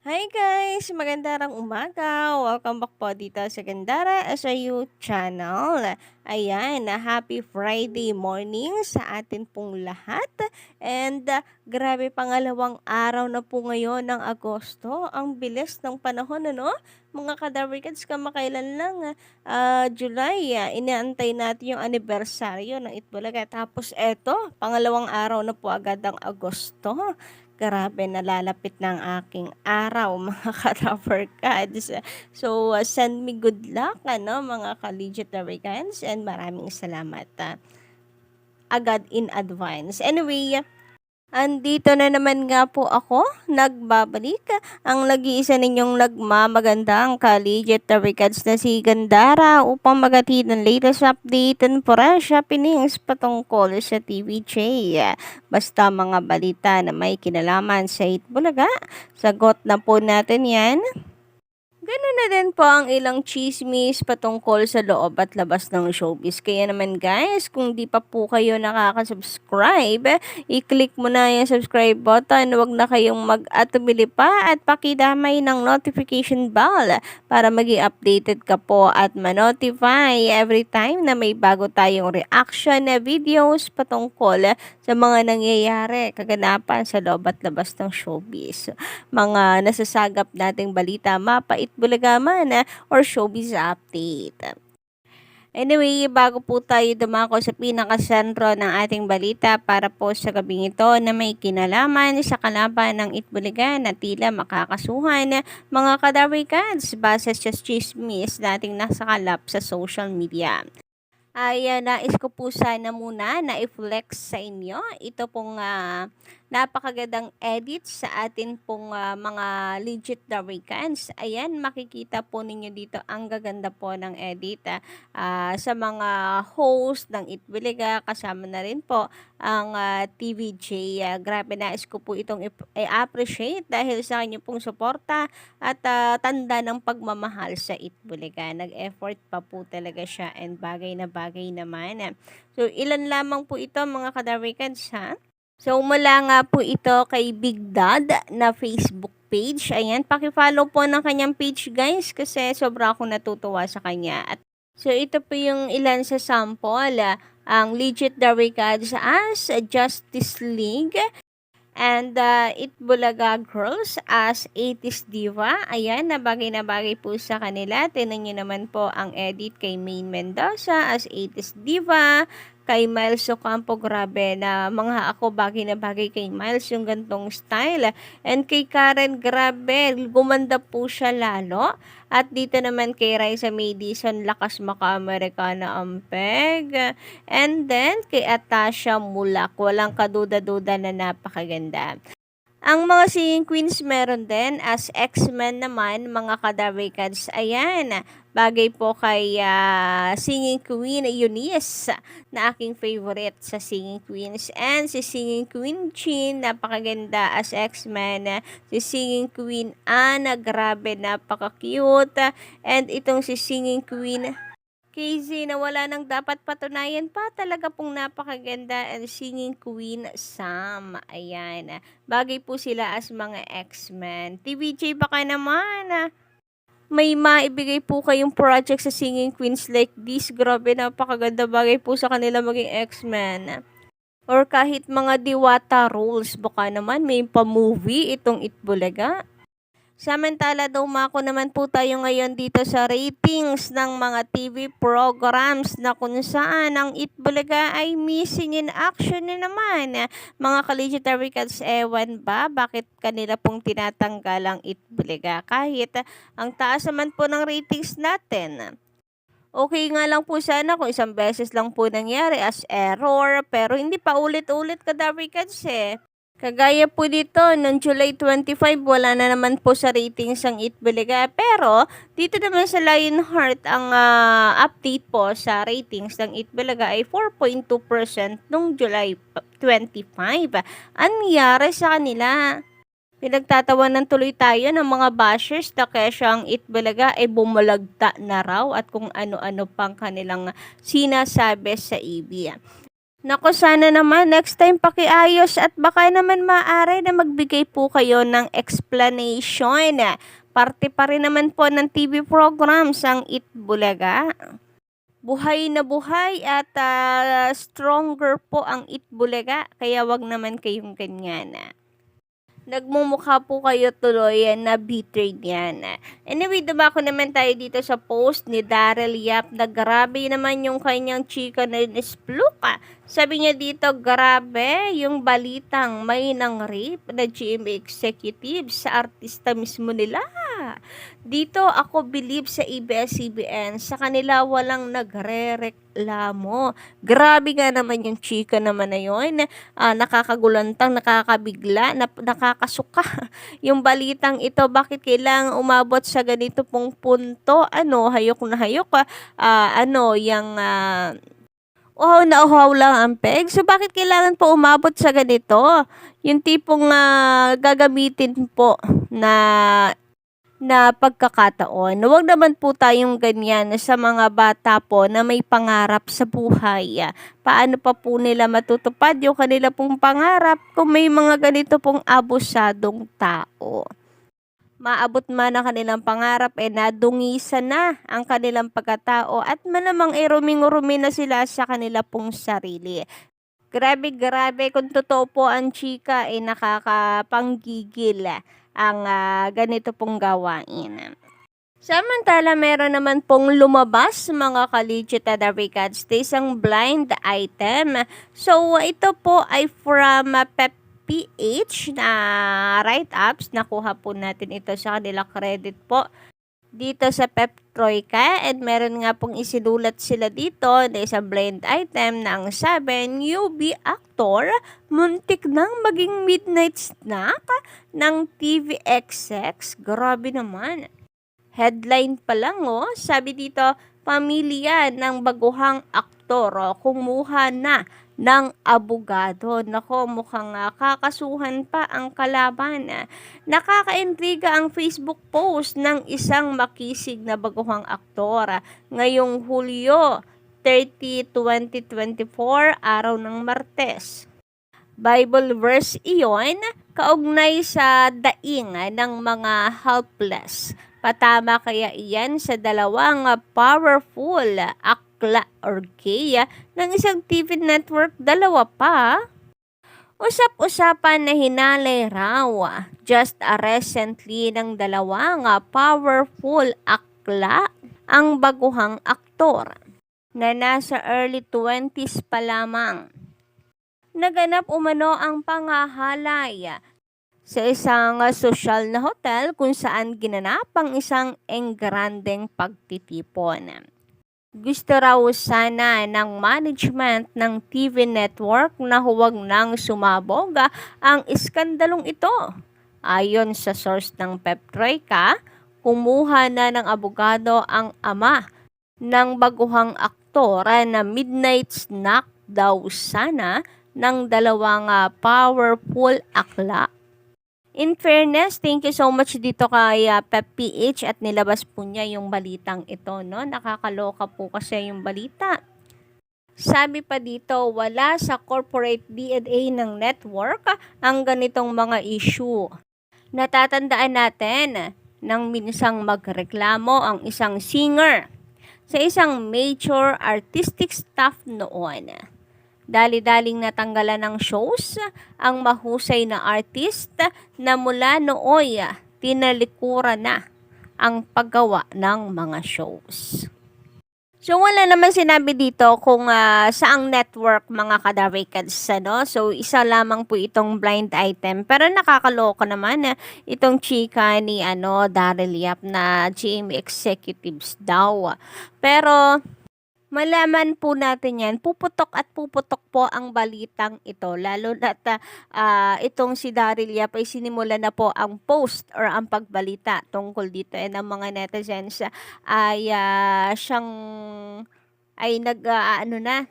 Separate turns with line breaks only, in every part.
Hi guys! Magandang umaga! Welcome back po dito sa Gandara SIU channel. Ayan, happy Friday morning sa atin pong lahat. And grabe, pangalawang araw na po ngayon ng Agosto. Ang bilis ng panahon, ano? Mga kadabrikats, kamakailan lang, July, inaantay natin yung anibersaryo ng Itbulaga. Tapos eto, pangalawang araw na po agad ng Agosto. Grabe, nalalapit ng aking araw mga ka-lover cards. So, send me good luck, ano, mga ka-legit Americans, and maraming salamat agad in advance. Anyway, andito na naman nga po ako, nagbabalik, ang nag-iisa ninyong nagmamagandang ka-legit Americans na si Gandara upang magatid ng latest update and fresh happenings patungkol sa TVJ. Basta mga balita na may kinalaman sa Itbulaga, sagot na po natin yan. Gano'n na din po ang ilang chismis patungkol sa loob at labas ng showbiz. Kaya naman guys, kung di pa po kayo nakaka-subscribe, i-click mo na yung subscribe button. Huwag na kayong mag-atubili pa at pakidamay ng notification bell para maging updated ka po at ma-notify every time na may bago tayong reaction na videos patungkol sa mga nangyayari, kaganapan sa loob at labas ng showbiz. Mga nasasagap nating balita, mapait bulagaman or showbiz update. Anyway, bago po tayo dumako sa pinakasentro ng ating balita para po sa gabing ito na may kinalaman sa kalaban ng Itbulaga na tila makakasuhan mga kadarikans base sa chismis nating nasakalap sa social media. Ay nais ko po sana muna na i-flex sa inyo ito pong napakagandang edit sa atin pong mga legit Darwicans. Ayan, makikita po ninyo dito ang gaganda po ng edit sa mga host ng Itbulaga, kasama na rin po ang TVJ. Grabe, nais ko po itong i-appreciate dahil sa inyo pong suporta at tanda ng pagmamahal sa Itbulaga. Nag-effort pa po talaga siya and bagay na bagay naman. So, ilan lamang po ito mga kadarikans ha? So, mula nga po ito kay Big Dad na Facebook page. Ayan, paki-follow po ng kanyang page guys kasi sobra akong natutuwa sa kanya. At so, ito po yung ilan sa sample. Ang legit Darwicans as Justice League and Itbulaga Girls as 80s Diva. Ayan, na bagay po sa kanila. Tinan nyo naman po ang edit kay Maine Mendoza as 80s Diva. Kay Miles Ocampo, grabe na mga ako bagay na bagay kay Miles yung gantong style. And kay Karen, grabe, gumanda po siya lalo. At dito naman kay Raisa Madison, lakas maka-Amerikana ampeg. And then kay Atasha Mulak, walang kaduda-duda na napakaganda. Ang mga singing queens meron din as X-Men naman, mga kadarikans. Ayan, bagay po kay singing queen Eunice na aking favorite sa singing queens. And si singing queen Chin, napakaganda as X-Men. Si singing queen Anna, grabe, napaka-cute. And itong si singing queen KZ na wala nang dapat patunayan pa, talaga pong napakaganda, and singing queen Sam. Ayan, bagay po sila as mga X-Men. TVJ baka naman may maibigay po kayong project sa singing queens like this. Grabe, napakaganda, bagay po sa kanila maging X-Men. Or kahit mga diwata roles, baka naman may pa-movie itong Itbulaga. Samantala, dumako naman po tayo ngayon dito sa ratings ng mga TV programs na kung saan ang Itbulaga ay missing in action na naman. Mga ka-legitary cats, ewan ba bakit kanila pong tinatanggal ang Itbulaga kahit ang taas naman po ng ratings natin. Okay nga lang po sana kung isang beses lang po nangyari as error, pero hindi pa ulit-ulit ka-Darby Cats Kagaya po dito, noong July 25, wala na naman po sa ratings ang Itbulaga. Pero, dito naman sa Lionheart, ang update po sa ratings ng Itbulaga ay 4.2% noong July 25. Anyari sa kanila? Pinagtatawanan tuloy tayo ng mga bashers na kesyo ang Itbulaga ay bumalagta na raw at kung ano-ano pang kanilang sinasabi sa EB. Naku, sana naman next time pakiayos at baka naman maaari na magbigay po kayo ng explanation. Parte pa rin naman po ng TV programs ang Itbulaga. Buhay na buhay at stronger po ang Itbulaga. Kaya wag naman kayong ganyan. Nagmumukha po kayo tuloy na betrayed yan. Anyway, dumako naman tayo dito sa post ni Daryl Yap na grabe naman yung kanyang chika na ispluka. Sabi niya dito, grabe yung balitang may nang rape na GMA executive sa artista mismo nila. Dito ako believe sa ABS-CBN, sa kanila walang nagre-reklamo. Grabe nga naman yung chika naman na yun. Nakakagulantang, nakakabigla, nakakasuka. Yung balitang ito, bakit kailangang umabot sa ganito pong punto? Hayok na hayok. Uhaw na uhaw lang ang peg. So, bakit kailangan po umabot sa ganito? Yung tipong gagamitin po na pagkakataon. Huwag naman po tayong ganyan sa mga bata po na may pangarap sa buhay. Paano pa po nila matutupad yung kanila pong pangarap kung may mga ganito pong abusadong tao? Maabot man ang kanilang pangarap, nadungisan na ang kanilang pagkatao at malamang ruming-rumi na sila sa kanila pong sarili. Grabe, kung totoo po ang chika, nakakapanggigil ang ganito pong gawain. Samantala, meron naman pong lumabas mga ka-legit at regards to isang blind item. So, ito po ay from PH na write-ups. Nakuha po natin ito sa kanila credit po dito sa Pep Troika, and meron nga pong isinulat sila dito na isang blind item na ang sabi, newbie actor, muntik nang maging midnight snack ng TV XX. Grabe naman. Headline pa lang sabi dito, pamilya ng baguhang aktor kumuha na ng abogado. Nako, mukhang kakasuhan pa ang kalaban. Nakakaintriga ang Facebook post ng isang makisig na baguhang aktor. Ngayong Hulyo 30, 2024, araw ng Martes. Bible verse iyon, kaugnay sa daing ng mga helpless. Patama kaya iyan sa dalawang powerful akla or gay ng isang TV network, dalawa pa? Usap-usapan na hinalay raw just recently ng dalawang powerful akla ang baguhang aktor na nasa early 20s pa lamang. Naganap umano ang pangahalay sa isang sosyal na hotel kung saan ginanap ang isang engrandeng pagtitipon. Gusto raw sana ng management ng TV network na huwag nang sumabog ang iskandalong ito. Ayon sa source ng Pep Troika, kumuha na ng abogado ang ama ng baguhang aktor na midnight snack daw sana ng dalawang powerful akla. In fairness, thank you so much dito kay Pep PH at nilabas po niya yung balitang ito, no? Nakakaloka po kasi yung balita. Sabi pa dito, wala sa corporate DNA ng network ang ganitong mga issue. Natatandaan natin nang minsang magreklamo ang isang singer sa isang major artistic staff noon. Dali-daling natanggalan ng shows ang mahusay na artist na mula nooy tinalikuran na ang paggawa ng mga shows. So, wala naman sinabi dito kung saang network mga kadarikads, So, isa lamang po itong blind item. Pero nakakaloka naman itong chika ni Daryl Yap na GMA executives daw. Pero malaman po natin yan, puputok at puputok po ang balitang ito. Lalo na itong si Daryl Yap ay sinimula na po ang post or ang pagbalita tungkol dito. And ang mga netizens ay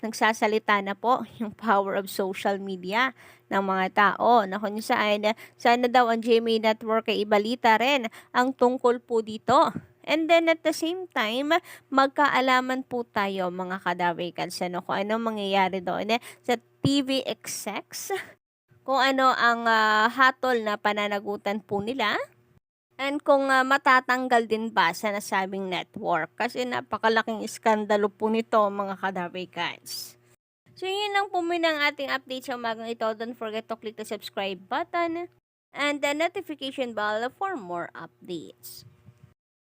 nagsasalita na po yung power of social media ng mga tao. Na kung saan, sana daw ang GMA Network ay ibalita rin ang tungkol po dito And then at the same time, magkaalaman po tayo mga kadawikals kung ano mangyayari doon sa TV execs, kung ano ang hatol na pananagutan po nila, and kung matatanggal din ba sa nasabing network. Kasi napakalaking iskandalo po nito mga kadawikals. So yun lang po muna ang ating update sa umagang ito. Don't forget to click the subscribe button and the notification bell for more updates.